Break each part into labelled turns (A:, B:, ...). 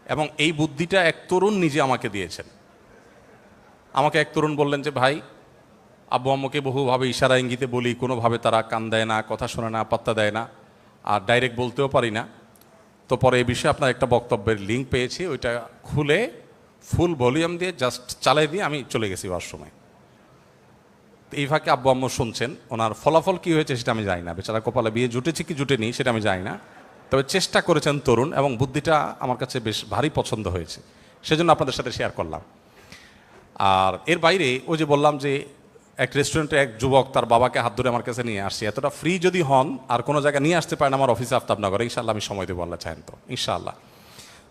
A: এবং এই বুদ্ধিটা এক তরুণ নিজে আমাকে দিয়েছেন। আমাকে এক তরুণ বললেন যে, ভাই, আব্বু আম্মুকে বহুভাবে ইশারা ইঙ্গিতে বলি, কোনোভাবে তারা কান দেয় না, কথা শোনে না, পাত্তা দেয় না, আর ডাইরেক্ট বলতেও পারি না। তো পরে এই বিষয়ে আপনার একটা বক্তব্যের লিঙ্ক পেয়েছি, ওইটা খুলে ফুল ভলিউম দিয়ে জাস্ট চালাই দিয়ে আমি চলে গেছি ওয়াশরুমে। এই ফাঁকে আব্বু আম্মু শুনছেন। ওনার ফলাফল কী হয়েছে সেটা আমি জানি না, বেচারা কপালে বিয়ে জুটেছে কি জুটেনি সেটা আমি জানি না, তবে চেষ্টা করেছেন তরুণ, এবং বুদ্ধিটা আমার কাছে বেশ ভারী পছন্দ হয়েছে, সেজন্য আপনাদের সাথে শেয়ার করলাম। আর এর বাইরে ওই যে বললাম যে এক রেস্টুরেন্টে এক যুবক তার বাবাকে হাত ধরে আমার কাছে নিয়ে আসছে। এতটা ফ্রি যদি হন আর কোনো জায়গায় নিয়ে আসতে পারেন আমার অফিসে আফতাবনগরে, ইনশাআল্লাহ আমি সময় দেবো, আল্লাহ চাহেন তো ইনশাআল্লাহ।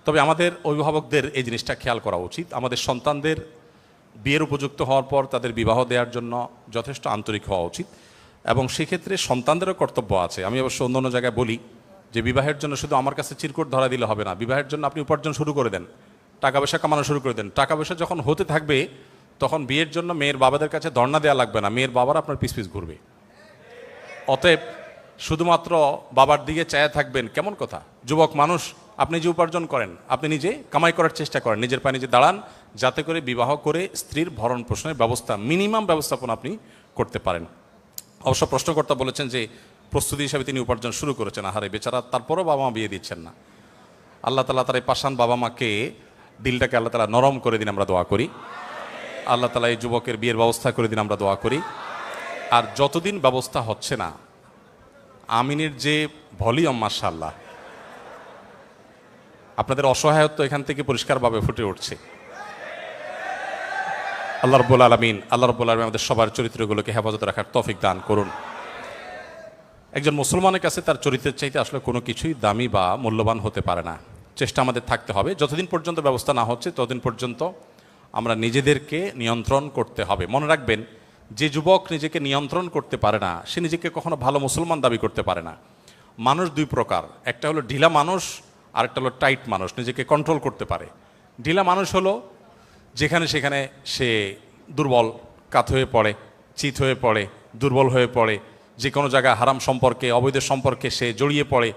A: তবে আমাদের অভিভাবকদের এই জিনিসটা খেয়াল করা উচিত, আমাদের সন্তানদের বিয়ের উপযুক্ত হওয়ার পর তাদের বিবাহ দেওয়ার জন্য যথেষ্ট আন্তরিক হওয়া উচিত, এবং সেক্ষেত্রে সন্তানদেরও কর্তব্য আছে। আমি অবশ্য অন্য অন্য জায়গায় বলি যে বিবাহের জন্য শুধু আমার কাছে চিরকুট ধরা দিলে হবে না, বিবাহের জন্য আপনি উপার্জন শুরু করে দেন, টাকা পয়সা কামানো শুরু করে দেন। টাকা পয়সা যখন হতে থাকবে তখন বিয়ের জন্য মেয়ের বাবাদের কাছে ধর্ণা দেওয়া লাগবে না, মেয়ের বাবার আপনার পিছ পিছ ঘুরবে। অতএব শুধুমাত্র বাবার দিকে চায়া থাকবেন কেমন কথা। যুবক মানুষ, আপনি যে উপার্জন করেন, আপনি নিজে কামাই করার চেষ্টা করেন, নিজের পায়ে নিজে দাঁড়ান, যাতে করে বিবাহ করে স্ত্রীর ভরণ পোষণের ব্যবস্থা, মিনিমাম ব্যবস্থাপনা আপনি করতে পারেন। অবশ্য প্রশ্নকর্তা বলেছেন যে প্রস্তুতি হিসাবে তিনি উপার্জন শুরু করেছেন, আহারে বেচারা, তারপরও বাবা মা বিয়ে দিচ্ছেন না। আল্লাহ তালা তার এই পাষাণ বাবা মাকে, দিলটাকে আল্লাহ তালা নরম করে দিন, আমরা দোয়া করি। আল্লাহ তালা এই যুবকের বিয়ের ব্যবস্থা করে দিন, আমরা দোয়া করি। আর যতদিন ব্যবস্থা হচ্ছে না, আমিনের যে ভলিউম, মাশাআল্লাহ, আপনাদের অসহায়ত্ব এখান থেকে পরিষ্কারভাবে ফুটে উঠছে। আল্লাহ রাব্বুল আলামিন আমাদের সবার চরিত্রগুলোকে হেফাজতে রাখার তৌফিক দান করুন। একজন মুসলমানের কাছে তার চরিত্রের চাইতে আসলে কোনো কিছুই দামি বা মূল্যবান হতে পারে না। চেষ্টা আমাদের থাকতে হবে, যতদিন পর্যন্ত ব্যবস্থা না হচ্ছে ততদিন পর্যন্ত আমরা নিজেদেরকে নিয়ন্ত্রণ করতে হবে। মনে রাখবেন, যে যুবক নিজেকে নিয়ন্ত্রণ করতে পারে না সে নিজেকে কখনো ভালো মুসলমান দাবি করতে পারে না। মানুষ দুই প্রকার, একটা হলো ঢিলা মানুষ, আর একটা হলো টাইট মানুষ, নিজেকে কন্ট্রোল করতে পারে। ঢিলা মানুষ হলো যেখানে সেখানে সে দুর্বল, কাত হয়ে পড়ে, চিত হয়ে পড়ে, দুর্বল হয়ে পড়ে, যে কোনো জায়গায় হারাম সম্পর্কে, অবৈধ সম্পর্কে সে জড়িয়ে পড়ে,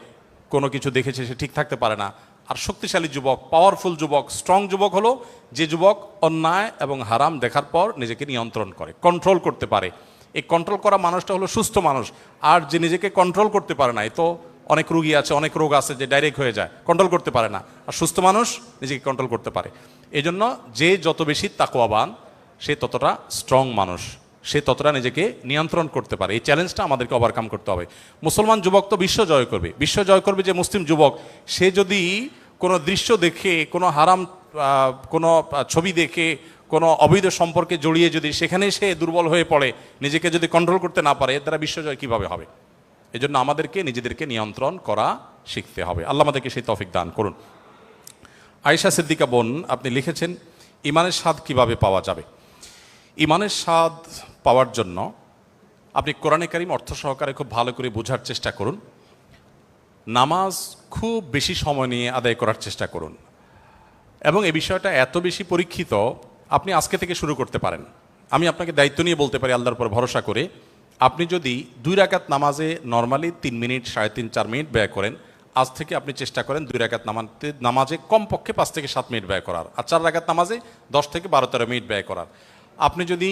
A: কোনো কিছু দেখেছে সে ঠিক থাকতে পারে না। আর শক্তিশালী যুবক, পাওয়ারফুল যুবক, স্ট্রং যুবক হলো যে যুবক অন্যায় এবং হারাম দেখার পর নিজেকে নিয়ন্ত্রণ করে, কন্ট্রোল করতে পারে। এই কন্ট্রোল করা মানুষটা হলো সুস্থ মানুষ। আর যে নিজেকে কন্ট্রোল করতে পারে না, এ তো অনেক রোগী আছে, অনেক রোগ আছে যে ডাইরেক্ট হয়ে যায়, কন্ট্রোল করতে পারে না। আর সুস্থ মানুষ নিজেকে কন্ট্রোল করতে পারে। এই জন্য যে যত বেশি তাকওয়াবান সে ততটা স্ট্রং মানুষ, সে ততটা নিজেকে নিয়ন্ত্রণ করতে পারে। এই চ্যালেঞ্জটা আমাদেরকে ওভারকাম করতে হবে। মুসলমান যুবক তো বিশ্ব জয় করবে, বিশ্ব জয় করবে যে মুসলিম যুবক, সে যদি কোনো দৃশ্য দেখে, কোনো হারাম কোনো ছবি দেখে, কোনো অবৈধ সম্পর্কে জড়িয়ে যদি সেখানে সে দুর্বল হয়ে পড়ে, নিজেকে যদি কন্ট্রোল করতে না পারে, এর দ্বারা বিশ্বজয় কীভাবে হবে? এজন্য আমাদেরকে নিজেদেরকে নিয়ন্ত্রণ করা শিখতে হবে। আল্লাহ আমাদেরকে সেই তৌফিক দান করুন। আয়েশা সিদ্দিকা বোন, আপনি লিখেছেন ইমানের স্বাদ কিভাবে পাওয়া যাবে। ইমানের স্বাদ পাওয়ার জন্য আপনি কোরআনে কারীম অর্থ সহকারে খুব ভালো করে বোঝার চেষ্টা করুন। নামাজ খুব বেশি সময় নিয়ে আদায় করার চেষ্টা করুন, এবং এই বিষয়টা এত বেশি পরীক্ষিত, আপনি আজকে থেকে শুরু করতে পারেন। আমি আপনাকে দায়িত্ব নিয়ে বলতে পারি, আল্লাহর উপর ভরসা করে, আপনি যদি 2 রাকাত নামাজে নর্মালি 3 মিনিট, 3.5, 4 মিনিট ব্যয় করেন, আজ থেকে আপনি চেষ্টা করেন 2 রাকাত নামাজে কমপক্ষে 5 থেকে 7 মিনিট ব্যয় করার, আর 4 রাকাত নামাজে 10 থেকে 12-13 মিনিট ব্যয় করার। আপনি যদি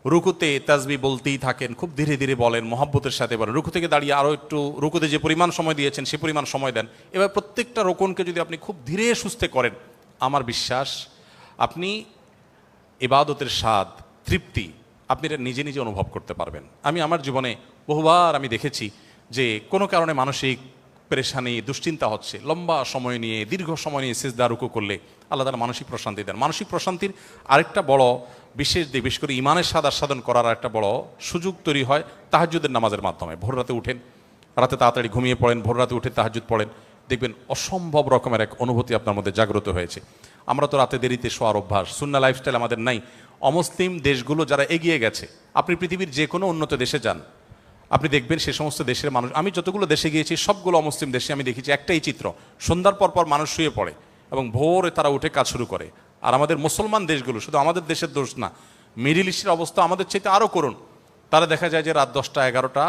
A: রুকুতে তাসবিহ বলতেই থাকেন, খুব ধীরে ধীরে বলেন, মহব্বতের সাথে বলেন, রুকু থেকে দাঁড়িয়ে আরও একটু রুকুতে যে পরিমাণ সময় দিয়েছেন সে পরিমাণ সময় দেন। এবার প্রত্যেকটা রোকনকে যদি আপনি খুব ধীরে সুস্থে করেন, আমার বিশ্বাস আপনি ইবাদতের স্বাদ, তৃপ্তি আপনি এটা নিজে নিজে অনুভব করতে পারবেন। আমি আমার জীবনে বহুবার আমি দেখেছি যে কোনো কারণে মানসিক পেরেশানি, দুশ্চিন্তা হচ্ছে, লম্বা সময় নিয়ে, দীর্ঘ সময় নিয়ে সিজদা রুকু করলে আল্লাহ তাআলা মানসিক প্রশান্তি দেন। মানসিক প্রশান্তির আরেকটা বড় বিশেষ দিক, বিশেষ করে ইমানের স্বাদ আস্বাদন করার একটা বড় সুযোগ তৈরি হয় তাহাজ্জুদের নামাজের মাধ্যমে। ভোর রাতে উঠেন, রাতে তাড়াতাড়ি ঘুমিয়ে পড়েন, ভোর রাতে উঠে তাহাজ্জুদ পড়েন, দেখবেন অসম্ভব রকমের এক অনুভূতি আপনার মধ্যে জাগ্রত হয়েছে। আমরা তো রাতে দেরিতে শোয়ার অভ্যাস, সুন্নাহ লাইফস্টাইল আমাদের নাই। অমুসলিম দেশগুলো যারা এগিয়ে গেছে, আপনি পৃথিবীর যে কোনো উন্নত দেশে যান, আপনি দেখবেন সে সমস্ত দেশের মানুষ, আমি যতগুলো দেশে গিয়েছি সবগুলো অমুসলিম দেশে আমি দেখেছি একটাই চিত্র, সন্ধ্যার পর পর মানুষ শুয়ে পড়ে এবং ভোরে তারা উঠে কাজ শুরু করে। আর আমাদের মুসলমান দেশগুলো, শুধু আমাদের দেশের দোষ না, মিডিল ইস্টের অবস্থা আমাদের চাইতে আরও করুন। তারা দেখা যায় যে রাত 10টা 11টা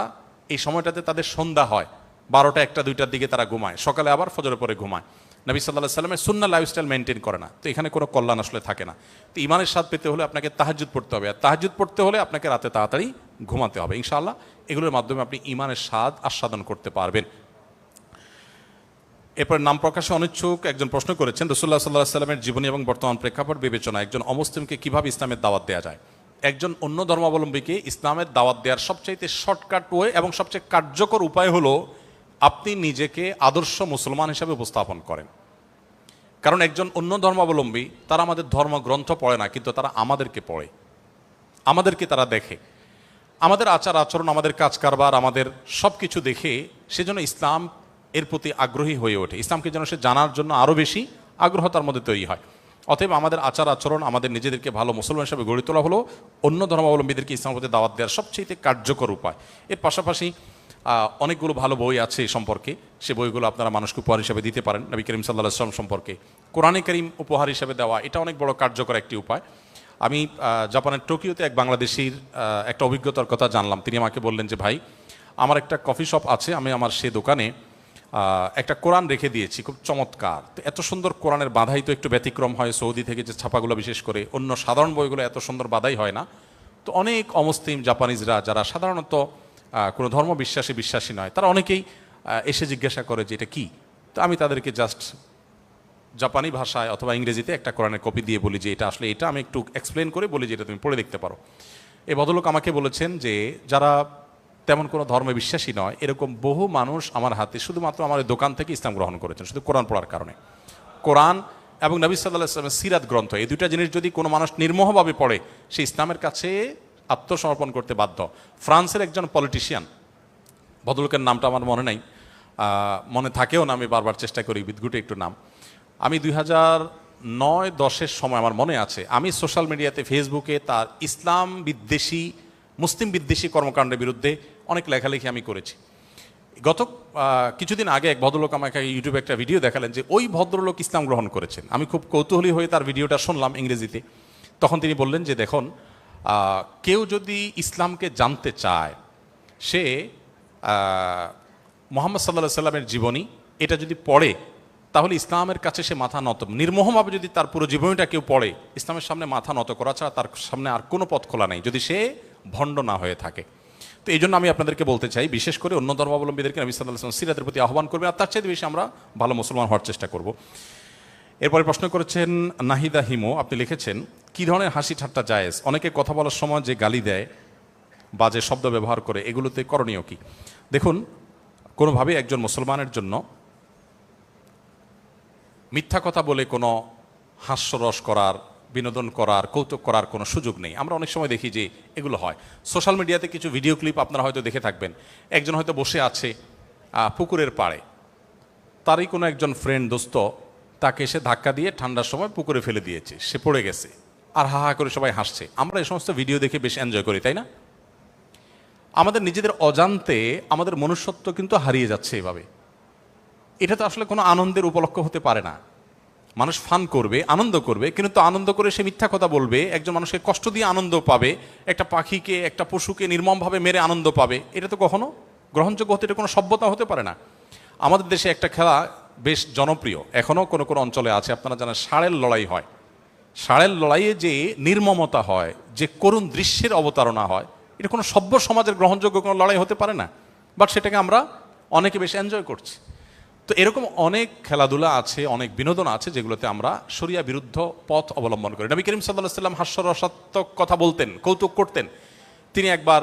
A: এই সময়টাতে তাদের সন্ধ্যা হয়, 12টা 1টা 2টার দিকে তারা ঘুমায়, সকালে আবার ফজরের পরে ঘুমায়। নবী সাল্লাল্লাহু আলাইহি সাল্লামের সুন্নাহ লাইফস্টাইল মেনটেন করে না, তো এখানে কোনো কল্যাণ আসলে থাকে না। তো ইমানের স্বাদ পেতে হলে আপনাকে তাহাজ্জুদ পড়তে হবে, আর তাহাজ্জুদ পড়তে হলে আপনাকে রাতে তাড়াতাড়ি ঘুমাতে হবে। ইনশাআল্লাহ এগুলোর মাধ্যমে আপনি ইমানের স্বাদ আস্বাদন করতে পারবেন। এরপর নাম প্রকাশে অনিচ্ছুক একজন প্রশ্ন করেছেন, রাসূলুল্লাহ সাল্লাল্লাহু আলাইহি সাল্লামের জীবনী এবং বর্তমান প্রেক্ষাপট বিবেচনা একজন অমুসলিমকে কিভাবে ইসলামের দাওয়াত দেওয়া যায়? একজন অন্য ধর্মাবলম্বীকে ইসলামের দাওয়াত দেওয়ার সবচাইতে শর্টকাট ওয়ে এবং সবচেয়ে কার্যকর উপায় হলো আপনি নিজেকে আদর্শ মুসলমান হিসেবে উপস্থাপন করেন। কারণ একজন অন্য ধর্মাবলম্বী তারা আমাদের ধর্মগ্রন্থ পড়ে না, কিন্তু তারা আমাদেরকে পড়ে, আমাদেরকে তারা দেখে, আমাদের আচার আচরণ, আমাদের কাজ কারবার, আমাদের সব কিছু দেখে সেজন্য ইসলাম এর প্রতি আগ্রহী হয়ে ওঠে। ইসলামকে যেন সে জানার জন্য আরও বেশি আগ্রহ তার মধ্যে তৈরি হয়। অতএব আমাদের আচার আচরণ, আমাদের নিজেদেরকে ভালো মুসলমান হিসেবে গড়ে তোলা হলো অন্য ধর্মাবলম্বীদেরকে ইসলামের প্রতি দাওয়াত দেওয়ার সবচেয়ে কার্যকর উপায়। এর পাশাপাশি অনেকগুলো ভালো বই আছে এই সম্পর্কে, সে বইগুলো আপনারা মানুষকে উপহার হিসেবে দিতে পারেন। নবী করিম সাল্লাল্লাহু আলাইহি ওয়াসাল্লাম সম্পর্কে কোরআনে কারীম উপহার হিসেবে দেওয়া, এটা অনেক বড় কার্যকর একটি উপায়। আমি জাপানের টোকিওতে এক বাংলাদেশির একটা অভিজ্ঞতার কথা জানলাম। তিনি আমাকে বললেন যে ভাই, আমার একটা কফি শপ আছে, আমি আমার সে দোকানে একটা কোরআন রেখে দিয়েছি, খুব চমৎকার। তো এত সুন্দর কোরআনের বাধাই তো একটু ব্যতিক্রম হয়, সৌদি থেকে যে ছাপাগুলো বিশেষ করে, অন্য সাধারণ বইগুলো এত সুন্দর বাধাই হয় না। তো অনেক অমুসলিম জাপানিজরা যারা সাধারণত কোনো ধর্ম বিশ্বাসী নয়, তারা অনেকেই এসে জিজ্ঞাসা করে যে এটা কি। তো আমি তাদেরকে জাস্ট জাপানি ভাষায় অথবা ইংরেজিতে একটা কোরআনের কপি দিয়ে বলি যে এটা আসলে এটা, আমি একটু এক্সপ্লেন করে বলি যে এটা তুমি পড়ে দেখতে পারো। এই ভদ্রলোক আমাকে বলেছেন যে যারা তেমন কোনো ধর্মে বিশ্বাসী নয়, এরকম বহু মানুষ আমার হাতে শুধুমাত্র আমার দোকান থেকে ইসলাম গ্রহণ করেছেন শুধু কোরআন পড়ার কারণে। কোরআন এবং নবী সাল্লাল্লাহু আলাইহি ওয়াসাল্লামের সিরাত গ্রন্থ, এই দুইটা জিনিস যদি কোনো মানুষ নির্মোহভাবে পড়ে, সে ইসলামের কাছে আত্মসমর্পণ করতে বাধ্য। ফ্রান্সের একজন পলিটিশিয়ান, ভদ্রলোকের নামটা আমার মনে নাই, মনে থাকেও না, আমি বারবার চেষ্টা করি, বিদঘুটে একটু নাম। আমি 2009-10 সময় আমার মনে আছে, আমি সোশ্যাল মিডিয়াতে ফেসবুকে তার ইসলাম বিদ্বেষী, মুসলিম বিদ্বেষী কর্মকাণ্ডের বিরুদ্ধে অনেক লেখালেখি আমি করেছি। গত কিছুদিন আগে এক ভদ্রলোক আমাকে ইউটিউবে একটা ভিডিও দেখালেন যে ওই ভদ্রলোক ইসলাম গ্রহণ করেছেন। আমি খুব কৌতূহলী হয়ে তার ভিডিওটা শুনলাম ইংরেজিতে। তখন তিনি বললেন যে দেখুন, কেউ যদি ইসলামকে জানতে চায়, সে মুহাম্মদ সাল্লাল্লাহু আলাইহি সাল্লামের জীবনী এটা যদি পড়ে, তাহলে ইসলামের কাছে সে মাথা নত, নির্মোহভাবে যদি তার পুরো জীবনীটা কেউ পড়ে, ইসলামের সামনে মাথা নত করা ছাড়া তার সামনে আর কোনো পথ খোলা নেই, যদি সে ভণ্ড না হয়ে থাকে। তো এই জন্য আমি আপনাদেরকে বলতে চাই, বিশেষ করে অন্য ধর্মাবলম্বীদেরকে নবী সাল্লাল্লাহু আলাইহি ওয়াসাল্লাম সিরাতের প্রতি আহ্বান করবেন, আর তার চেয়ে বেশি আমরা ভালো মুসলমান হওয়ার চেষ্টা করব। এরপরে প্রশ্ন করেছেন নাহিদা হিমো, আপনি লিখেছেন কী ধরনের হাসি ঠাট্টা জায়েজ? অনেকে কথা বলার সময় যে গালি দেয়, বাজে শব্দ ব্যবহার করে, এগুলোতে করণীয় কি? দেখুন, কোনোভাবেই একজন মুসলমানের জন্য মিথ্যা কথা বলে কোনো হাস্যরস করার, বিনোদন করার, কৌতুক করার কোনো সুযোগ নেই। আমরা অনেক সময় দেখি যে এগুলো হয়। সোশ্যাল মিডিয়াতে কিছু ভিডিও ক্লিপ আপনারা হয়তো দেখে থাকবেন, একজন হয়তো বসে আছে পুকুরের পাড়ে, তারই কোনো একজন ফ্রেন্ড, দোস্ত তাকে এসে ধাক্কা দিয়ে ঠান্ডার সময় পুকুরে ফেলে দিয়েছে, সে পড়ে গেছে, আর হা হা করে সবাই হাসছে। আমরা এই সমস্ত ভিডিও দেখে বেশ এনজয় করি, তাই না? আমাদের নিজেদের অজান্তে আমাদের মনুষ্যত্ব কিন্তু হারিয়ে যাচ্ছে এভাবে। এটা তো আসলে কোনো আনন্দের উপলক্ষ হতে পারে না। মানুষ ফান করবে, আনন্দ করবে, কিন্তু আনন্দ করে সে মিথ্যা কথা বলবে, একজন মানুষকে কষ্ট দিয়ে আনন্দ পাবে, একটা পাখিকে, একটা পশুকে নির্মমভাবে মেরে আনন্দ পাবে, এটা তো কখনো গ্রহণযোগ্য হতে, এটা কোনো সভ্যতা হতে পারে না। আমাদের দেশে একটা খেলা বেশ জনপ্রিয়, এখনও কোনো কোনো অঞ্চলে আছে, আপনারা জানেন, ষাঁড়ের লড়াই হয়। ষাঁড়ের লড়াইয়ে যে নির্মমতা হয়, যে করুণ দৃশ্যের অবতারণা হয়, এটা কোনো সভ্য সমাজের গ্রহণযোগ্য কোনো লড়াই হতে পারে না, বাট সেটাকে আমরা অনেকে বেশ এনজয় করছি। তো এরকম অনেক খেলাধুলা আছে, অনেক বিনোদন আছে, যেগুলোতে আমরা শরিয়া বিরুদ্ধ পথ অবলম্বন করি। নবী করিম সাল্লাল্লাহু আলাইহি ওয়াসাল্লাম হাস্যরসাত্মক কথা বলতেন, কৌতুক করতেন। তিনি একবার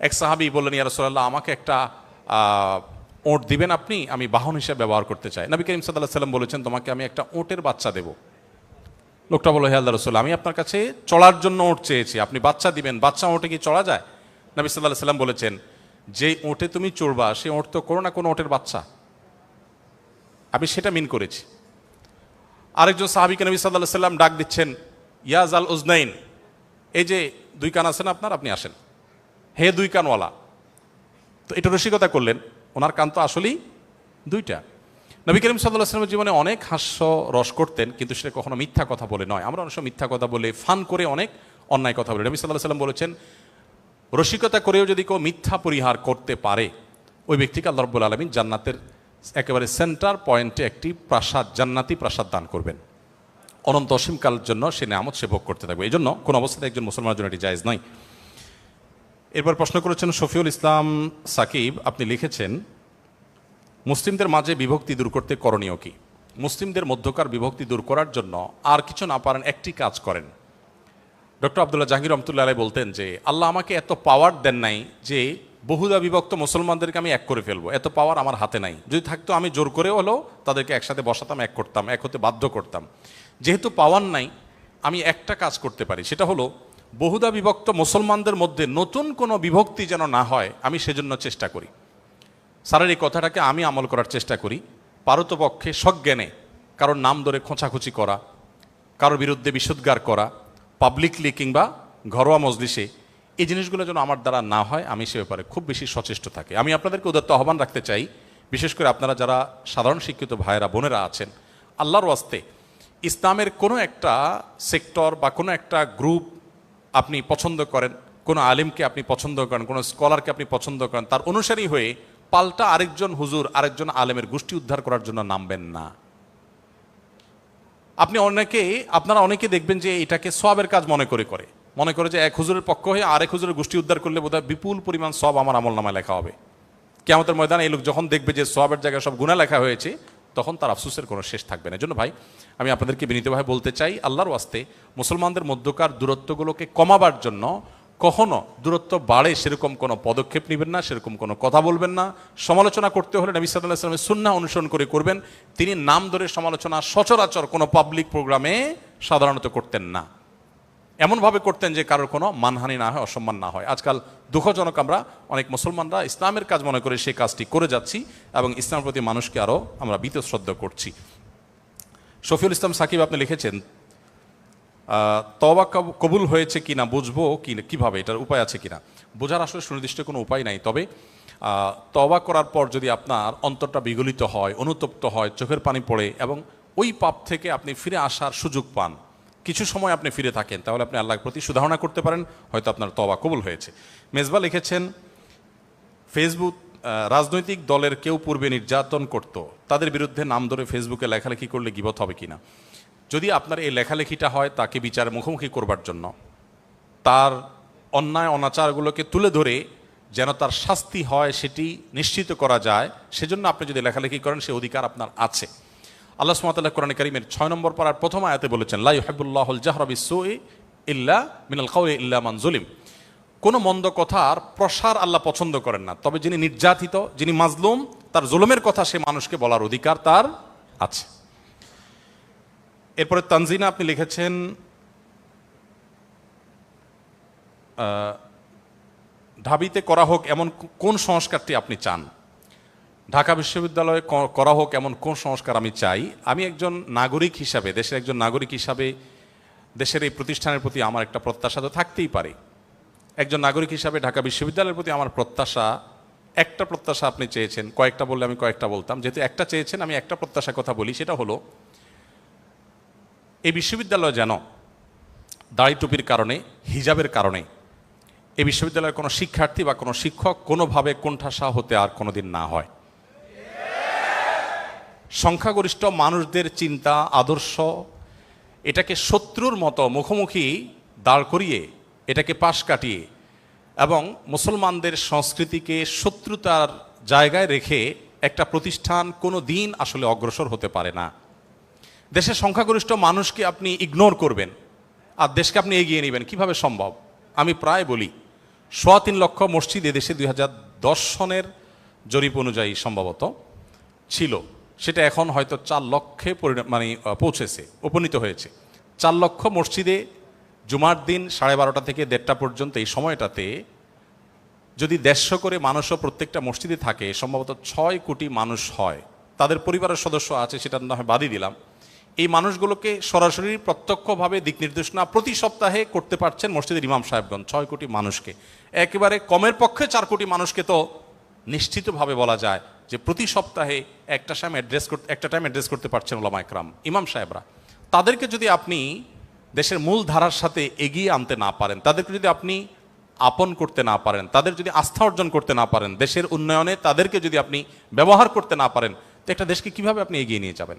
A: এক সাহাবী বললেন, ইয়া রাসূলুল্লাহ, আমাকে একটা ওঁট দিবেন আপনি, আমি বাহন হিসেবে ব্যবহার করতে চাই। নবী করিম সাল্লাল্লাহু আলাইহি ওয়াসাল্লাম বলেছেন, তোমাকে আমি একটা ওঁটের বাচ্চা দেব। লোকটা বলল, হে আল্লাহর রাসূল, আমি আপনার কাছে চড়ার জন্য ওঁট চেয়েছি, আপনি বাচ্চা দিবেন, বাচ্চা ওঁটে কি চড়া যায়? নবী সাল্লাল্লাহু আলাইহি ওয়াসাল্লাম বলেছেন, যে ওঁটে তুমি চড়বা সেই ওঁট তো কোনো না কোনো ওঁটের বাচ্চা, আমি সেটা মিন করেছি। আরেকজন সাহাবীকে নবী সাল্লাল্লাহু আলাইহি ওয়াসাল্লাম ডাক দিচ্ছেন, ইয়া জাল উজনাইন, এই যে দুই কান আছেন আপনার, আপনি আসেন, হে দুই কানওয়ালা। তো এটা রসিকতা করলেন, ওনার কান তো আসলেই দুইটা। নবী করিম সাল্লাল্লাহু আলাইহি ওয়াসাল্লামের জীবনে অনেক হাস্য রস করতেন, কিন্তু সেটা কখনো মিথ্যা কথা বলে নয়। আমরা অনেক সময় মিথ্যা কথা বলে, ফান করে অনেক অন্যায় কথা বলি। নবী সাল্লাল্লাহু আলাইহি ওয়াসাল্লাম বলেছেন, রসিকতা করেও যদি কেউ মিথ্যা পরিহার করতে পারে, ওই ব্যক্তিকে আল্লাহ রাব্বুল আলামিন জান্নাতের একেবারে সেন্টার পয়েন্টে একটি প্রাসাদ, জান্নাতি প্রাসাদ দান করবেন। অনন্ত অসীমকালের জন্য সে নেয়ামত সে ভোগ করতে থাকবে। এই জন্য কোনো অবস্থাতে একজন মুসলমানের জন্য এটি জায়েজ নয়। এরপর প্রশ্ন করেছেন শফিউল ইসলাম সাকিব, আপনি লিখেছেন মুসলিমদের মাঝে বিভক্তি দূর করতে করণীয় কি? মুসলিমদের মধ্যকার বিভক্তি দূর করার জন্য আর কিছু না পারেন একটি কাজ করেন। ডক্টর আব্দুল্লাহ জাহাঙ্গীর রহমতুল্লাহ আলাইহি বলতেন যে আল্লাহ আমাকে এত পাওয়ার দেন নাই যে বহুদা বিভক্ত মুসলমানদেরকে আমি এক করে ফেলবো, এত পাওয়ার আমার হাতে নাই। যদি থাকতো আমি জোর করে হলেও তাদেরকে একসাথে বসাতাম, এক করতাম, এক হতে বাধ্য করতাম। যেহেতু পাওয়ার নাই, আমি একটা কাজ করতে পারি, সেটা হলো বহুদা বিভক্ত মুসলমানদের মধ্যে নতুন কোনো বিভক্তি যেন না হয়, আমি সেজন্য চেষ্টা করি। স্যারের এই কথাটাকে আমি আমল করার চেষ্টা করি। পারতপক্ষে সজ্ঞানে কারোর নাম ধরে খোঁচাখুচি করা, কারোর বিরুদ্ধে বিষোদ্গার করা, পাবলিকলি কিংবা ঘরোয়া মজলিসে, এই জিনিসগুলো যেন আমার দ্বারা না হয়, আমি সে ব্যাপারে খুব বেশি সচেষ্ট থাকি। আমি আপনাদেরকে উদাত্ত আহ্বান রাখতে চাই, বিশেষ করে আপনারা যারা সাধারণ শিক্ষিত ভাইয়েরা বোনেরা আছেন, আল্লাহর ওয়াস্তে ইসলামের কোনো একটা সেক্টর বা কোনো একটা গ্রুপ আপনি পছন্দ করেন, কোনো আলিমকে আপনি পছন্দ করেন, কোনো স্কলারকে আপনি পছন্দ করেন, তার অনুসারী হয়ে পাল্টা আরেকজন হুজুর, আরেকজন আলেমের গোষ্ঠী উদ্ধার করার জন্য নামবেন না। আপনারা অনেকে দেখবেন যে এটাকে সওয়াবের কাজ মনে করে যে এক হুজুরের পক্ষ হয়ে আরেক হুজুরের গোষ্ঠী উদ্ধার করলে বোধহয় বিপুল পরিমাণ সওয়াব আমার আমলনামায় লেখা হবে। কিয়ামতের ময়দানে এই লোক যখন দেখবে যে সওয়াবের জায়গায় সব গুনাহ লেখা হয়েছে, তখন তার আফসোসের কোনো শেষ থাকবে না। এজন্য ভাই, আমি আপনাদেরকে বিনীতভাবে বলতে চাই, আল্লাহর ওয়াস্তে মুসলমানদের মধ্যকার দূরত্বগুলোকে কমাবার জন্য কখনো দূরত্ব বাড়ে সেরকম কোনো পদক্ষেপ নেবেন না, সেরকম কোনো কথা বলবেন না। সমালোচনা করতে হলে নবী সাল্লাল্লাহু আলাইহি ওয়াসাল্লামের সুন্নাহ অনুসরণ করে করবেন। তিনি নাম ধরে সমালোচনা সচরাচর কোনো পাবলিক প্রোগ্রামে সাধারণত করতেন না। এমনভাবে করতেন যে কারোর কোনো মানহানি না হয়, অসম্মান না হয়। আজকাল দুঃখজনক আমরা অনেক মুসলমানরা ইসলামের কাজ মনে করে সেই কাজটি করে যাচ্ছি এবং ইসলামের প্রতি মানুষকে আরও আমরা বীতশ্রদ্ধা করছি। শফিউল ইসলাম সাকিব, আপনি লিখেছেন তওবা কবুল হয়েছে কিনা বুঝবো কিভাবে, এটার উপায় আছে কিনা? বোঝার আসলে সুনির্দিষ্ট কোনো উপায় নাই। তবে তওবা করার পর যদি আপনার অন্তরটা বিগলিত হয়, অনুতপ্ত হয়, চোখের পানি পড়ে এবং ওই পাপ থেকে আপনি ফিরে আসার সুযোগ পান, কিছু সময় আপনি ফিরে থাকেন, তাহলে আপনি আল্লাহর প্রতি সুধারণা করতে পারেন, হয়তো আপনার তওবা কবুল হয়েছে। মেজবা লিখেছেন ফেসবুক রাজনৈতিক দলের কেউ পূর্বে নির্যাতন করত, তাদের বিরুদ্ধে নাম ধরে ফেসবুকে লেখালেখি করলে গীবত হবে কিনা? যদি আপনার এই লেখালেখিটা হয় তাকে বিচার মুখোমুখি করবার জন্য, তার অন্যায় অনাচারগুলোকে তুলে ধরে যেন তার শাস্তি হয় সেটি নিশ্চিত করা যায়, সেজন্য আপনি যদি লেখালেখি করেন সে অধিকার আপনার আছে। আল্লাহ সুবহানাহু ওয়া তাআলা কোরআনে কারীমের 6 নম্বর পারার প্রথম আয়াতে বলেছেন, লা ইউহিব্বুল্লাহুল জাহরা বিস-সুই ইল্লা মিনাল কাওলি ইল্লা মান যুলিম। কোনো মন্দ কথার প্রসার আল্লাহ পছন্দ করেন না, তবে যিনি নির্যাতিত, যিনি মাজলুম, তার জুলুমের কথা সে মানুষকে বলার অধিকার তার আছে। এরপরে তানজিনা, আপনি লিখেছেন ঢাবিতে করা হোক এমন কোন সংস্কারটি আপনি চান? ঢাকা বিশ্ববিদ্যালয়ে করা হোক এমন কোন সংস্কার আমি চাই? আমি একজন নাগরিক হিসাবে, দেশের একজন নাগরিক হিসাবে দেশের এই প্রতিষ্ঠানের প্রতি আমার একটা প্রত্যাশা তো থাকতেই পারে। একজন নাগরিক হিসাবে ঢাকা বিশ্ববিদ্যালয়ের প্রতি আমার প্রত্যাশা, একটা প্রত্যাশা আপনি চেয়েছেন, কয়েকটা বললে আমি কয়েকটা বলতাম, যেহেতু একটা চেয়েছেন আমি একটা প্রত্যাশার কথা বলি, সেটা হলো এই বিশ্ববিদ্যালয় যেন দাড়ি টুপির কারণে, হিজাবের কারণে এই বিশ্ববিদ্যালয়ের কোনো শিক্ষার্থী বা কোনো শিক্ষক কোনোভাবে কোণঠাসা হতে আর কোনোদিন না হয়। সংখ্যাগরিষ্ঠ মানুষদের চিন্তা আদর্শ এটাকে শত্রুর মতো মুখোমুখি দাঁড় করিয়ে, এটাকে পাশ কাটিয়ে এবং মুসলমানদের সংস্কৃতিকে শত্রুতার জায়গায় রেখে একটা প্রতিষ্ঠান কোনো দিন আসলে অগ্রসর হতে পারে না। দেশের সংখ্যাগরিষ্ঠ মানুষকে আপনি ইগনোর করবেন আর দেশকে আপনি এগিয়ে নেবেন, কিভাবে সম্ভব? আমি প্রায় বলি 3.25 লক্ষ মসজিদ এদেশে 2010 সনের জরিপ অনুযায়ী সম্ভবত ছিল, সেটা এখন হয়তো 4 লক্ষে পৌঁছেছে, উপনীত হয়েছে। 4 লক্ষ মসজিদে জুমার দিন 12:30 থেকে 1:30 পর্যন্ত এই সময়টাতে যদি 150 করে মানুষও প্রত্যেকটা মসজিদে থাকে, সম্ভবত 6 কোটি মানুষ হয়। তাদের পরিবারের সদস্য আছে, সেটা না হয় বাদই দিলাম। এই মানুষগুলোকে সরাসরি প্রত্যক্ষভাবে দিক নির্দেশনা প্রতি সপ্তাহে করতে পারছেন মসজিদের ইমাম সাহেবগণ। 6 কোটি মানুষকে, একেবারে কমের পক্ষে 4 কোটি মানুষকে তো নিশ্চিতভাবে বলা যায় যে প্রতি সপ্তাহে একটা টাইম অ্যাড্রেস করতে পারছেন উলামা ইকরাম, ইমাম সাহেবরা। তাদেরকে যদি আপনি দেশের মূল ধারার সাথে এগিয়ে আনতে না পারেন, তাদেরকে যদি আপনি আপন করতে না পারেন, তাদের যদি আস্থা অর্জন করতে না পারেন, দেশের উন্নয়নে তাদেরকে যদি আপনি ব্যবহার করতে না পারেন, তো একটা দেশকে কিভাবে আপনি এগিয়ে নিয়ে যাবেন?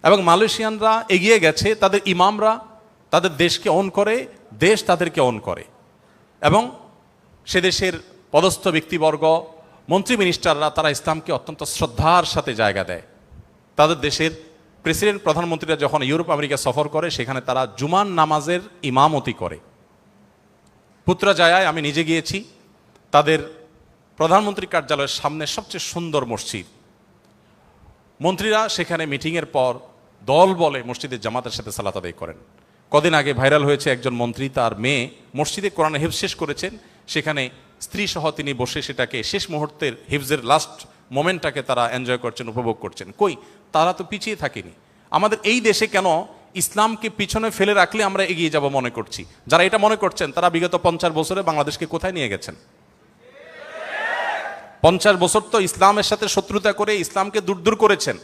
A: এবং মালয়েশিয়ানরা এগিয়ে গেছে, তাদের ইমামরা তাদের দেশকে অন করে, দেশ তাদেরকে অন করে, এবং সে দেশের পদস্থ ব্যক্তিবর্গ, মন্ত্রী মিনিস্টাররা তারা ইসলামকে অত্যন্ত শ্রদ্ধার সাথে জায়গা দেয়। তাদের দেশের প্রেসিডেন্ট প্রধানমন্ত্রীরা যখন ইউরোপ আমেরিকা সফর করে, সেখানে তারা জুমার নামাজের ইমামতি করে। পুত্রাজায়ায় আমি নিজে গিয়েছি, তাদের প্রধানমন্ত্রী কার্যালয়ের সামনে সবচেয়ে সুন্দর মসজিদ। মন্ত্রীরা সেখানে মিটিংয়ের পর দল বলে মসজিদের জামাতের সাথে সালাত আদায় করেন। কদিন আগে ভাইরাল হয়েছে একজন মন্ত্রী, তার মেয়ে মসজিদে কোরআন হিফজ শেষ করেছেন, সেখানে স্ত্রী সহ তিনি বসে সেটাকে শেষ মুহূর্তের হিফজের লাস্ট মোমেন্টটাকে তারা এনজয় করছেন, উপভোগ করছেন। কই, তারা তো পিছিয়ে থাকেনি। আমাদের এই দেশে কেন ইসলামকে পিছনে ফেলে রাখলে আমরা এগিয়ে যাব মনে করছি? যারা এটা মনে করছেন তারা বিগত 50 বছরে বাংলাদেশকে কোথায় নিয়ে গেছেন? 50 বছর তো ইসলামের সাথে শত্রুতা করে ইসলামকে দূর করেছেন,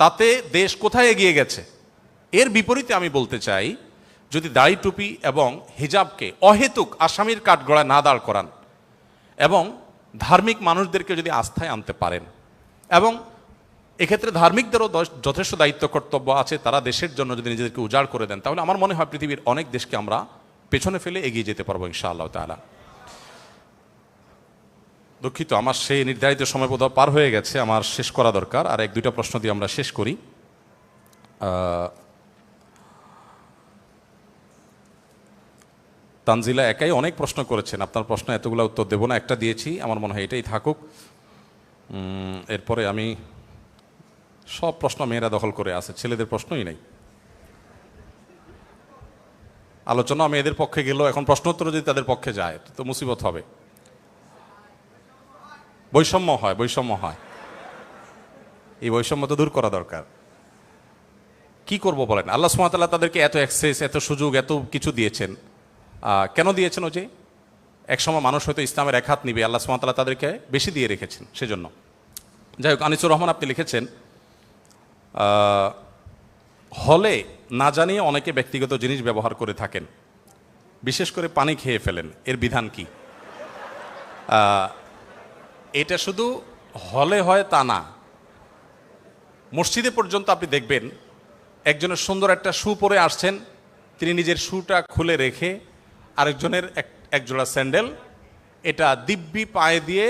A: তাতে দেশ কোথায় এগিয়ে গেছে? এর বিপরীতে আমি বলতে চাই, যদি দাড়ি টুপি এবং হিজাবকে অহেতুক আসামির কাঠগড়ায় না দাঁড় করান, এবং ধার্মিক মানুষদেরকে যদি আস্থায় আনতে পারেন, এবং এক্ষেত্রে ধার্মিকদেরও যথেষ্ট দায়িত্ব কর্তব্য আছে, তারা দেশের জন্য যদি নিজেদেরকে উজাড় করে দেন, তাহলে আমার মনে হয় পৃথিবীর অনেক দেশকে আমরা পেছনে ফেলে এগিয়ে যেতে পারবো ইনশাআল্লাহ তাআলা। দুঃখিত, আমার সেই নির্ধারিত সময় বোধহয় পার হয়ে গেছে, আমার শেষ করা দরকার। আর 1-2টা প্রশ্ন দিয়ে আমরা শেষ করি। তানজিলা একাই অনেক প্রশ্ন করেছেন, আপনার প্রশ্ন এতগুলো উত্তর দেব না, একটা দিয়েছি, আমার মনে হয় এটাই থাকুক। এরপরে আমি সব প্রশ্ন মেয়েরা দখল করে আছে, ছেলেদের প্রশ্নই নেই। আলোচনা মেয়েদের পক্ষে গেলেও এখন প্রশ্ন উত্তর যদি তাদের পক্ষে যায় তো মুসিবত হবে। বৈষম্য হয়, এই বৈষম্য তো দূর করা দরকার। কি করব বলেন? আল্লাহ সুবহানাহু ওয়া তাআলা তাদেরকে এত অ্যাক্সেস, এত সুযোগ, এত কিছু দিয়েছেন। কেন দিয়েছেন? ও যে একসময় মানুষ হয়তো ইসলামের এক হাত নিবে, আল্লাহ সুবহানাহু ওয়া তাআলা তাদেরকে বেশি দিয়ে রেখেছেন সেজন্য। যাই হোক, আনিসুর রহমান আপনি লিখেছেন, হলে না জানিয়ে অনেকে ব্যক্তিগত জিনিস ব্যবহার করে থাকেন, বিশেষ করে পানি খেয়ে ফেলেন, এর বিধান কি? এটা শুধু হলে হয় তা না, মসজিদে পর্যন্ত আপনি দেখবেন একজনের সুন্দর একটা শু পরে আসছেন, তিনি নিজের শুটা খুলে রেখে আরেকজনের একজোড়া স্যান্ডেল এটা দিব্যি পায়ে দিয়ে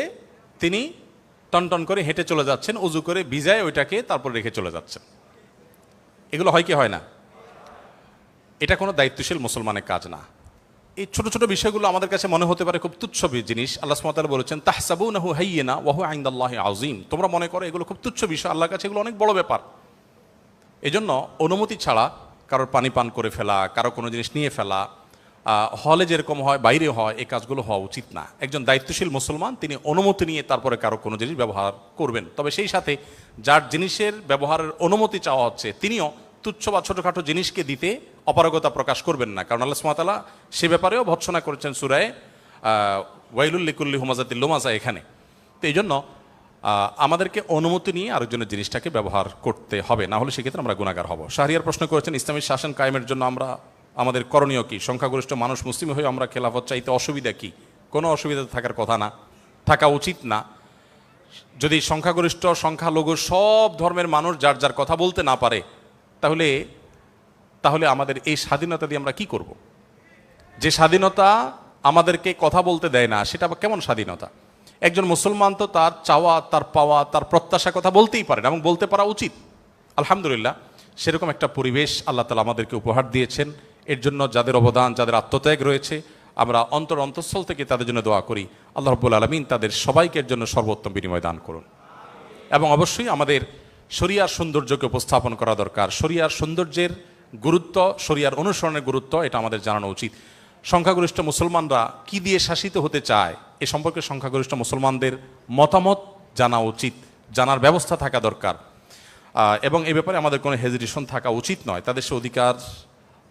A: তিনি টনটন করে হেঁটে চলে যাচ্ছেন, উজু করে ভিজায় ওইটাকে তারপর রেখে চলে যাচ্ছেন। এগুলো হয় কি হয় না? এটা কোনো দায়িত্বশীল মুসলমানের কাজ না। এই ছোট ছোট বিষয়গুলো আমাদের কাছে মনে হতে পারে খুব তুচ্ছ জিনিস। আল্লাহ সুবহানাহু ওয়া তাআলা বলেছেন, তাহসাবুনাহু হাইয়িনা ওয়া হুয়া ইনদাল্লাহি আযীম। তোমরা মনে করো এগুলো খুব তুচ্ছ বিষয়, আল্লাহর কাছে এগুলো অনেক বড় ব্যাপার। এজন্য অনুমতি ছাড়া কারোর পানি পান করে ফেলা, কারো কোনো জিনিস নিয়ে ফেলা, হলে যেরকম হয় বাইরে হয়, এই কাজগুলো হওয়া উচিত না। একজন দায়িত্বশীল মুসলমান তিনি অনুমতি নিয়ে তারপরে কারো কোনো জিনিস ব্যবহার করবেন। তবে সেই সাথে যার জিনিসের ব্যবহারের অনুমতি চাওয়া হচ্ছে তিনিও তুচ্ছ বা ছোটোখাটো জিনিসকে দিতে অপারগতা প্রকাশ করবেন না, কারণ আল্লাহ সুবহানাহু ওয়া তাআলা সে ব্যাপারেও ভর্ৎসনা করেছেন সূরা ওয়াইলুল লিকুল্লি হুমাযাতিল লুমাযা এখানে। তো এই জন্য আমাদেরকে অনুমতি নিয়ে আরেকজনের জিনিসটাকে ব্যবহার করতে হবে, না হলে সেক্ষেত্রে আমরা গুনাহগার হব। শাহরিয়ার প্রশ্ন করেছেন, ইসলামী শাসন কায়েমের জন্য আমাদের করণীয় কি? সংখ্যাগরিষ্ঠ মানুষ মুসলিম হয়ে আমরা খেলাফত চাইতে অসুবিধা কি? কোনো অসুবিধা থাকার কথা না, থাকা উচিত না। যদি সংখ্যাগরিষ্ঠ সংখ্যালঘু সব ধর্মের মানুষ যার যার কথা বলতে না পারে, তাহলে আমাদের এই স্বাধীনতা দিয়ে আমরা কি করব? যে স্বাধীনতা আমাদেরকে কথা বলতে দেয় না, সেটা কেমন স্বাধীনতা? একজন মুসলমান তো তার চাওয়া, তার পাওয়া, তার প্রত্যাশা কথা বলতেই পারেন এবং বলতে পারা উচিত। আলহামদুলিল্লাহ, সেরকম একটা পরিবেশ আল্লাহ তাআলা আমাদেরকে উপহার দিয়েছেন। এর জন্য যাদের অবদান, যাদের আত্মত্যাগ রয়েছে, আমরা অন্তঃস্থল থেকে তাদের জন্য দোয়া করি, আল্লাহ রাব্বুল আলামিন তাদের সবাইকে এর জন্য সর্বোত্তম বিনিময় দান করুন। এবং অবশ্যই আমাদের শরিয়ার সৌন্দর্যকে উপস্থাপন করা দরকার। শরিয়ার সৌন্দর্যের গুরুত্ব, শরিয়ার অনুসরণের গুরুত্ব, এটা আমাদের জানানো উচিত। সংখ্যাগরিষ্ঠ মুসলমানরা কি দিয়ে শাসিত হতে চায় এ সম্পর্কে সংখ্যাগরিষ্ঠ মুসলমানদের মতামত জানা উচিত, জানার ব্যবস্থা থাকা দরকার। এবং এই ব্যাপারে আমাদের কোনো হেজিটেশন থাকা উচিত নয়। তাদের সে অধিকার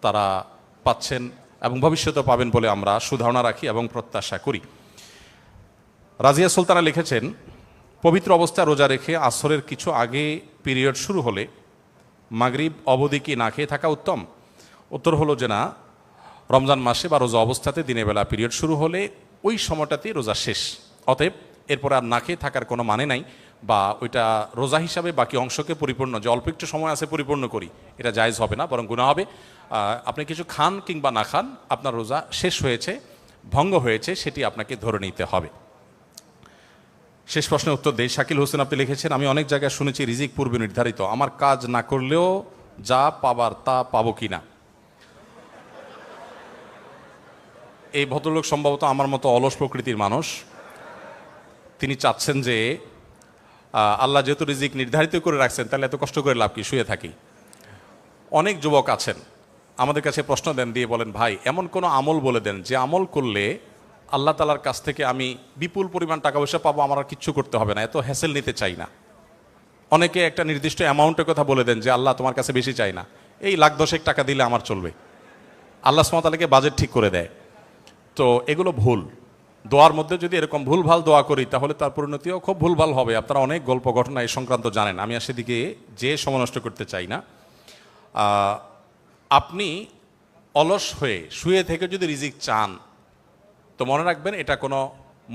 A: তারা পাচ্ছেন এবং ভবিষ্যতে পাবেন বলে আমরা সুধারণা রাখি এবং প্রত্যাশা করি। রাজিয়া সুলতানা লিখেছেন, পবিত্র অবস্থায় রোজা রেখে আসরের কিছু আগে পিরিয়ড শুরু হলে মাগরিব অবধি কি না খেয়ে থাকা উত্তম? উত্তর হলো যে না, রমজান মাসে বা রোজা অবস্থাতে দিনের বেলা পিরিয়ড শুরু হলে ওই সময়টাতেই রোজা শেষ, অতএব এরপরে আর না খেয়ে থাকার কোনো মানে নাই। বা ওইটা রোজা হিসাবে বাকি অংশকে পরিপূর্ণ, যে অল্প একটু সময় আছে পরিপূর্ণ করি, এটা জায়েজ হবে না, বরং গুনাহ হবে। আপনি কিছু খান কিংবা না খান, আপনার রোজা শেষ হয়েছে, ভঙ্গ হয়েছে, সেটি আপনাকে ধরে নিতে হবে। শেষ প্রশ্নের উত্তর দেই। শাকিল হোসেন আপনি লিখেছেন, আমি অনেক জায়গায় শুনেছি রিজিক পূর্বে নির্ধারিত, আমার কাজ না করলেও যা পাবার তা পাবো কিনা। এই ভদ্রলোক সম্ভবত আমার মতো অলস প্রকৃতির মানুষ। তিনি চাচ্ছেন যে আল্লাহ যেহেতু রিজিক নির্ধারিত করে রাখছেন, তাহলে এত কষ্ট করে লাভ কি, শুয়ে থাকি। অনেক যুবক আছেন আমাদের কাছে প্রশ্ন দেন, দিয়ে বলেন, ভাই এমন কোনো আমল বলে দেন যে আমল করলে আল্লাহ তাআলার কাছ থেকে আমি বিপুল পরিমাণ টাকা পয়সা পাবো, আমার আর কিচ্ছু করতে হবে না, এত হ্যাসেল নিতে চাই না। অনেকে একটা নির্দিষ্ট অ্যামাউন্টের কথা বলে দেন যে আল্লাহ তোমার কাছে বেশি চাই না, এই লাখ দশেক টাকা দিলে আমার চলবে। আল্লাহ সুবহানাহু ওয়া তাআলাকে বাজেট ঠিক করে দেয়। তো এগুলো ভুল। দোয়ার মধ্যে যদি এরকম ভুলভাল দোয়া করি, তাহলে তার পরিণতিও খুব ভুলভাল হবে। আপনারা অনেক গল্প ঘটনা এই সংক্রান্ত জানেন, আমি আর সেদিকে যে সময় নষ্ট করতে চাই না। আপনি অলস হয়ে শুয়ে থেকে যদি রিজিক চান, তো মনে রাখবেন এটা কোনো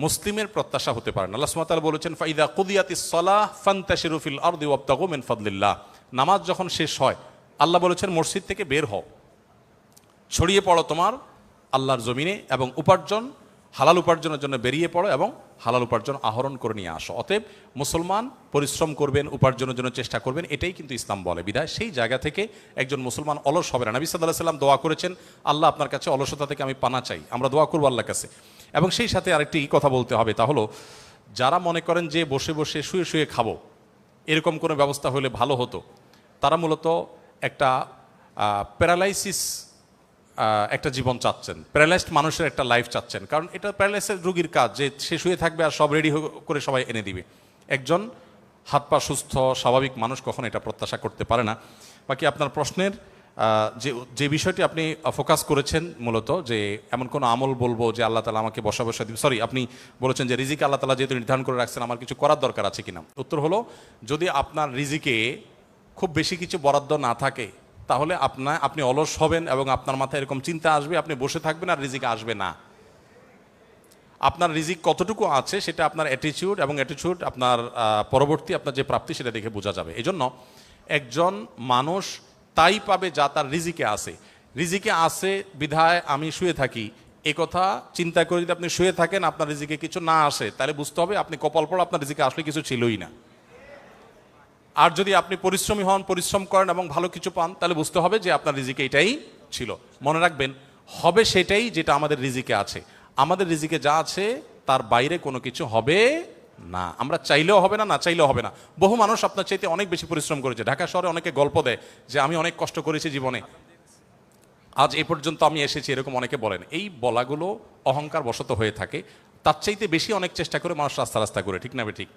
A: মুসলিমের প্রত্যাশা হতে পারে না। আল্লাহ সুবহানাহু ওয়া তাআলা বলেছেন, ফাইদা কুদিয়াতিস সালাহ ফান্তাশিরু ফিল আরদি ওয়াবতাগু মিন ফাদলিল্লাহ। নামাজ যখন শেষ হয়, আল্লাহ বলেছেন মসজিদ থেকে বের হও, ছড়িয়ে পড়ো তোমার আল্লাহর জমিনে, এবং উপার্জন, হালাল উপার্জনের জন্য বেরিয়ে পড়ো এবং হালাল উপার্জন আহরণ করে নিয়ে আসো। অতএব মুসলমান পরিশ্রম করবেন, উপার্জনের জন্য চেষ্টা করবেন, এটাই কিন্তু ইসলাম বলে। বিধায় সেই জায়গা থেকে একজন মুসলমান অলস হবে না। নবী সাল্লাল্লাহু আলাইহি ওয়াসাল্লাম দোয়া করেছেন, আল্লাহ আপনার কাছে অলসতা থেকে আমি পানা চাই। আমরা দোয়া করবো আল্লাহর কাছে। এবং সেই সাথে আরেকটি কথা বলতে হবে, তা হলো যারা মনে করেন যে বসে বসে শুয়ে শুয়ে খাবো, এরকম কোনো ব্যবস্থা হলে ভালো হতো, তারা মূলত একটা প্যারালাইসিস একটা জীবন চাচ্ছেন, প্যারালাইজড মানুষের একটা লাইফ চাচ্ছেন। কারণ এটা প্যারালাইসিস রোগীর কাজ যে সে শুয়ে থাকবে আর সব রেডি করে সবাই এনে দিবে। একজন হাত পা সুস্থ স্বাভাবিক মানুষ কখনো এটা প্রত্যাশা করতে পারে না। বাকি আপনার প্রশ্নের যে বিষয়টি আপনি ফোকাস করেছেন মূলত, যে এমন কোনো আমল বলবো যে আল্লাহ তাআলা আমাকে বসা বসা দিবে, সরি, আপনি বলেছেন যে রিজিক আল্লাহ তাআলা যেহেতু নির্ধারণ করে রাখছেন, আমার কিছু করার দরকার আছে কিনা। উত্তর হলো, যদি আপনার রিজিকে খুব বেশি কিছু বরাদ্দ না থাকে, তাহলে আপনি অলস হবেন এবং আপনার মাথায় এরকম চিন্তা আসবে, আপনি বসে থাকবেন আর রিজিক আসবে না। আপনার রিজিক কতটুকু আছে সেটা আপনার অ্যাটিটিউড এবং অ্যাটিটিউড আপনার পরবর্তী আপনার যে প্রাপ্তি, সেটা দেখে বোঝা যাবে। এজন্য একজন মানুষ তাই পাবে যা তার রিজিকে আছে। রিজিকে আছে বিধায় আমি শুয়ে থাকি, এ কথা চিন্তা করে যদি আপনি শুয়ে থাকেন, আপনার রিজিকে কিছু না আসে, তাহলে বুঝতে হবে আপনি কপাল পড়া, আপনার রিজিকে আসলে কিছু ছিলই না। আর যদি আপনি পরিশ্রমী হন, পরিশ্রম করেন এবং ভালো কিছু পান, তাহলে বুঝতে হবে যে আপনার রিজিকে এটাই ছিল। মনে রাখবেন, হবে সেটাই যেটা আমাদের রিজিকে আছে। আমাদের রিজিকে যা আছে তার বাইরে কোনো কিছু হবে না। আমরা চাইলেও হবে না, না চাইলেও হবে না। বহু মানুষ আপনার চাইতে অনেক বেশি পরিশ্রম করেছে। ঢাকা শহরে অনেকে গল্প দেয় যে আমি অনেক কষ্ট করেছি জীবনে, আজ এ পর্যন্ত আমি এসেছি, এরকম অনেকে বলেন। এই বলাগুলো অহংকার বশত হয়ে থাকে। তার চাইতে বেশি অনেক চেষ্টা করে মানুষ রাস্তা রাস্তা করে, ঠিক না ঠিক?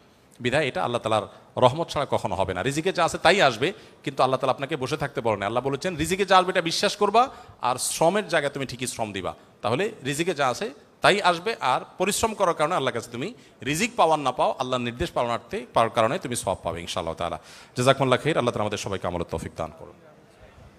A: বিধায় এটা আল্লাহ তাআলার রহমত ছাড়া কখনো হবে না। রিজিকে যা আছে তাই আসবে, কিন্তু আল্লাহ তাআলা আপনাকে বসে থাকতে বলেন। আল্লাহ বলেছেন রিজিকে যা আসবে এটা বিশ্বাস করবা, আর শ্রমের জায়গায় তুমি ঠিকই শ্রম দিবা, তাহলে রিজিকে যা আছে তাই আসবে। আর পরিশ্রম করার কারণে আল্লাহর কাছে তুমি রিজিক পাওয়ার না পাও, আল্লাহর নির্দেশ পাওয়ার কারণে তুমি সওয়াব পাবে ইনশাআল্লাহ তাআলা। জাযাকুমুল্লাহ খাইর। আল্লাহ তাআলা আমাদের সবাইকে আমলের তৌফিক দান করুন।